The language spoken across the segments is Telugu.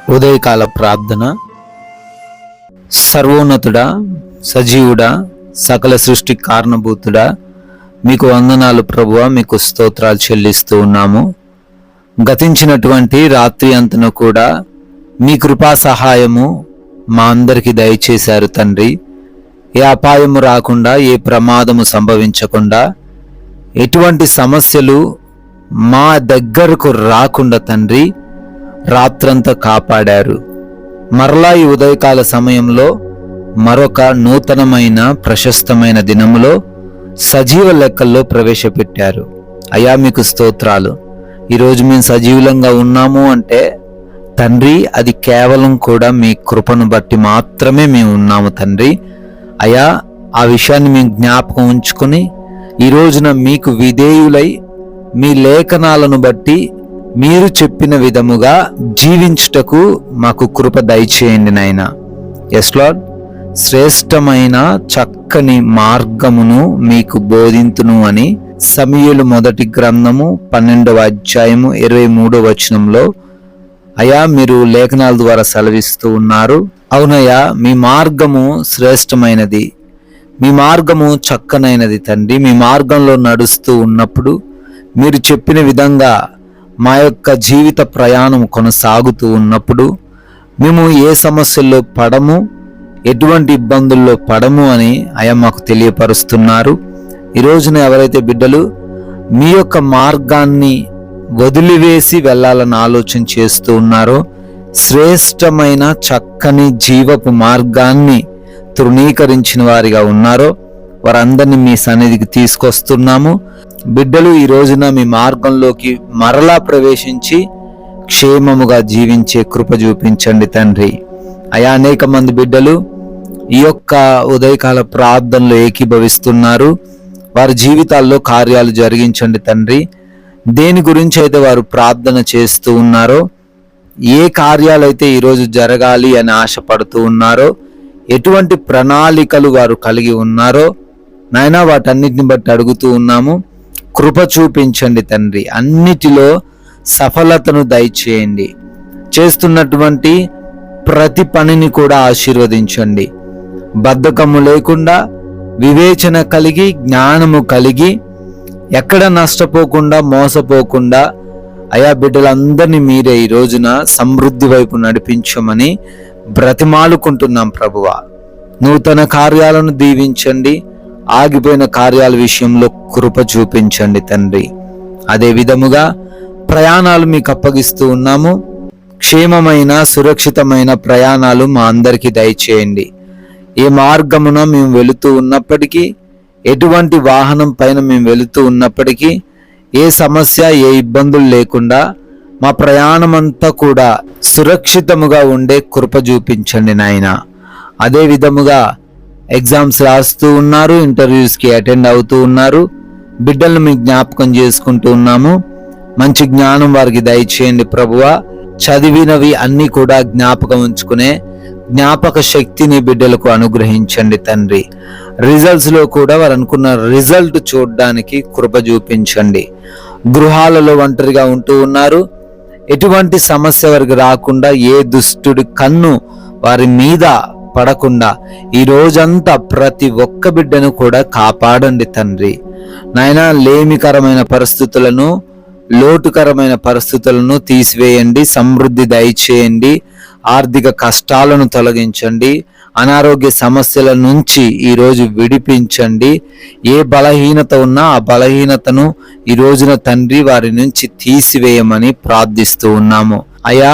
ఉదయకాల ప్రార్థన. సర్వోన్నతుడా, సజీవుడా, సకల సృష్టి కారణభూతుడా, మీకు వందనాలు ప్రభువా, మీకు స్తోత్రాలు చెల్లిస్తూ ఉన్నాము. గతించినటువంటి రాత్రి అంతను కూడా మీ కృపా సహాయము మా అందరికీ దయచేశారు తండ్రి. ఏ అపాయము రాకుండా, ఏ ప్రమాదము సంభవించకుండా, ఎటువంటి సమస్యలు మా దగ్గరకు రాకుండా తండ్రి రాత్రంతా కాపాడారు. మరలా ఈ ఉదయకాల సమయంలో మరొక నూతనమైన ప్రశస్తమైన దినములో సజీవ లెక్కల్లో ప్రవేశపెట్టారు. అయ్యా మీకు స్తోత్రాలు. ఈరోజు మేము సజీవులంగా ఉన్నాము అంటే తండ్రి, అది కేవలం కూడా మీ కృపను బట్టి మాత్రమే మేము ఉన్నాము తండ్రి. అయ్యా, ఆ విషయాన్ని మేము జ్ఞాపకం ఉంచుకొని ఈ రోజున మీకు విధేయులై మీ లేఖనాలను బట్టి మీరు చెప్పిన విధముగా జీవించుటకు మాకు కృప దయచేయండి నాయనా. ఎస్ లార్డ్, శ్రేష్టమైన చక్కని మార్గమును మీకు బోధింతును అని సమూయేలు మొదటి గ్రంథము 12వ అధ్యాయము 23వ వచనంలో అయ్యా మీరు లేఖనాల ద్వారా సెలవిస్తూ ఉన్నారు. అవునయ్యా, మీ మార్గము శ్రేష్టమైనది, మీ మార్గము చక్కనైనది తండ్రి. మీ మార్గంలో నడుస్తూ ఉన్నప్పుడు మీరు చెప్పిన విధంగా మా యొక్క జీవిత ప్రయాణం కొనసాగుతూ ఉన్నప్పుడు మేము ఏ సమస్యల్లో పడము, ఎటువంటి ఇబ్బందుల్లో పడము అని అయ్యా మాకు తెలియపరుస్తున్నారు. ఈ రోజున ఎవరైతే బిడ్డలు మీ యొక్క మార్గాన్ని వదిలివేసి వెళ్ళాలని ఆలోచన చేస్తూ ఉన్నారో, శ్రేష్టమైన చక్కని జీవపు మార్గాన్ని తృణీకరించిన వారిగా ఉన్నారో వారందరినీ మీ సన్నిధికి తీసుకొస్తున్నాము. బిడ్డలు ఈ రోజున మీ మార్గంలోకి మరలా ప్రవేశించి క్షేమముగా జీవించే కృప చూపించండి తండ్రి. అయా, అనేక మంది బిడ్డలు ఈ యొక్క ఉదయకాల ప్రార్థనలో ఏకీభవిస్తున్నారు. వారి జీవితాల్లో కార్యాలు జరిగించండి తండ్రి. దేని గురించి అయితే వారు ప్రార్థన చేస్తూ ఉన్నారో, ఏ కార్యాలైతే ఈరోజు జరగాలి అని ఆశపడుతూ ఉన్నారో, ఎటువంటి ప్రణాళికలు వారు కలిగి ఉన్నారో నాయనా, వాటన్నిటిని బట్టి అడుగుతూ ఉన్నాము. కృప చూపించండి తండ్రి. అన్నిటిలో సఫలతను దయచేయండి. చేస్తున్నటువంటి ప్రతి పనిని కూడా ఆశీర్వదించండి. బద్ధకము లేకుండా, వివేచన కలిగి, జ్ఞానము కలిగి, ఎక్కడ నష్టపోకుండా, మోసపోకుండా అయా బిడ్డలందరినీ మీరే ఈ రోజున సమృద్ధి వైపు నడిపించమని బ్రతిమాలుకుంటున్నాం ప్రభువా. నూతన కార్యాలను దీవించండి. ఆగిపోయిన కార్యాల విషయంలో కృప చూపించండి తండ్రి. అదే విధముగా ప్రయాణాలు మీకు అప్పగిస్తూ ఉన్నాము. క్షేమమైన, సురక్షితమైన ప్రయాణాలు మా అందరికీ దయచేయండి. ఏ మార్గమున మేము వెళుతూ ఉన్నప్పటికీ, ఎటువంటి వాహనం పైన మేము వెళుతూ ఉన్నప్పటికీ, ఏ సమస్య, ఏ ఇబ్బందులు లేకుండా మా ప్రయాణం అంతా కూడా సురక్షితముగా ఉండే కృప చూపించండి నాయన. అదే విధముగా ఎగ్జామ్స్ రాస్తూ ఉన్నారు, ఇంటర్వ్యూస్కి అటెండ్ అవుతూ ఉన్నారు. బిడ్డలను మీ జ్ఞాపకం చేసుకుంటూ ఉన్నాము. మంచి జ్ఞానం వారికి దయచేయండి ప్రభువా. చదివినవి అన్నీ కూడా జ్ఞాపకం ఉంచుకునే జ్ఞాపక శక్తిని బిడ్డలకు అనుగ్రహించండి తండ్రి. రిజల్ట్స్లో కూడా వారు అనుకున్న రిజల్ట్ చూడడానికి కృప చూపించండి. గృహాలలో ఒంటరిగా ఉంటూ ఉన్నారు. ఎటువంటి సమస్య వారికి రాకుండా, ఏ దుష్టుడి కన్ను వారి మీద పడకుండా ఈ రోజంతా ప్రతి ఒక్క బిడ్డను కూడా కాపాడండి తండ్రి. నాయనా, లేమికరమైన పరిస్థితులను, లోటుకరమైన పరిస్థితులను తీసివేయండి. సమృద్ధి దయచేయండి. ఆర్థిక కష్టాలను తొలగించండి. అనారోగ్య సమస్యల నుంచి ఈరోజు విడిపించండి. ఏ బలహీనత ఉన్నా ఆ బలహీనతను ఈ రోజున తండ్రి వారి నుంచి తీసివేయమని ప్రార్థిస్తూ ఉన్నాము. అయా,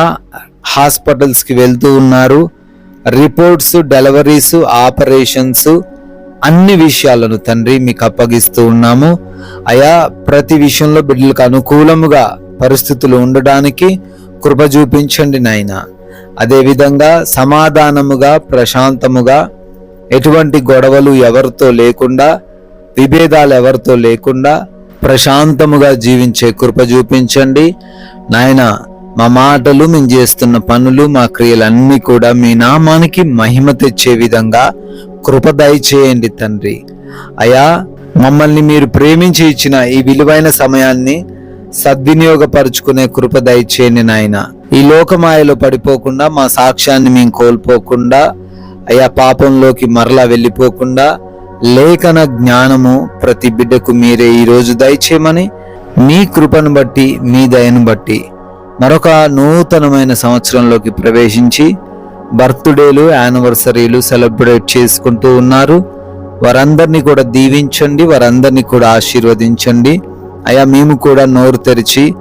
హాస్పిటల్స్కి వెళ్తూ ఉన్నారు. రిపోర్ట్స్, డెలివరీస్, ఆపరేషన్స్ అన్ని విషయాలను తండ్రి మీకు అప్పగిస్తూ ఉన్నాము. అయా, ప్రతి విషయంలో బిడ్డలకు అనుకూలముగా పరిస్థితులు ఉండడానికి కృప చూపించండి నాయన. అదేవిధంగా సమాధానముగా, ప్రశాంతముగా, ఎటువంటి గొడవలు ఎవరితో లేకుండా, విభేదాలు ఎవరితో లేకుండా ప్రశాంతముగా జీవించే కృప చూపించండి నాయన. మా మాటలు, మేము చేస్తున్న పనులు, మా క్రియలన్నీ కూడా మీ నామానికి మహిమ తెచ్చే విధంగా కృప దయచేయండి తండ్రి. అయా, మమ్మల్ని మీరు ప్రేమించి ఇచ్చిన ఈ విలువైన సమయాన్ని సద్వినియోగపరుచుకునే కృప దయచేయండి నాయన. ఈ లోకమాయలో పడిపోకుండా, మా సాక్ష్యాన్ని మేము కోల్పోకుండా, అయ్యా పాపంలోకి మరలా వెళ్ళిపోకుండా లేఖన జ్ఞానము ప్రతి బిడ్డకు మీరే ఈరోజు దయచేయమని, మీ కృపను బట్టి, మీ దయను బట్టి మరొక నూతనమైన సంవత్సరంలోకి ప్రవేశించి బర్త్డేలు, యానివర్సరీలు సెలబ్రేట్ చేసుకుంటూ ఉన్నారు. వారందరినీ కూడా దీవించండి, వారందరినీ కూడా ఆశీర్వదించండి. అయ్యా మేము కూడా నోరు తెరిచి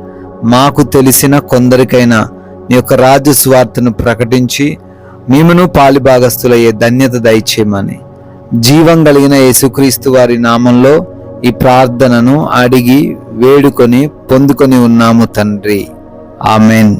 మాకు తెలిసిన కొందరికైనా నీ యొక్క రాజ్య సువార్తను ప్రకటించి మేమును పాలిభాగస్తులయ్యే ధన్యత దయచేయమని జీవం కలిగిన యేసుక్రీస్తు వారి నామంలో ఈ ప్రార్థనను అడిగి వేడుకొని పొందుకొని ఉన్నాము తండ్రి. ఆమెన్.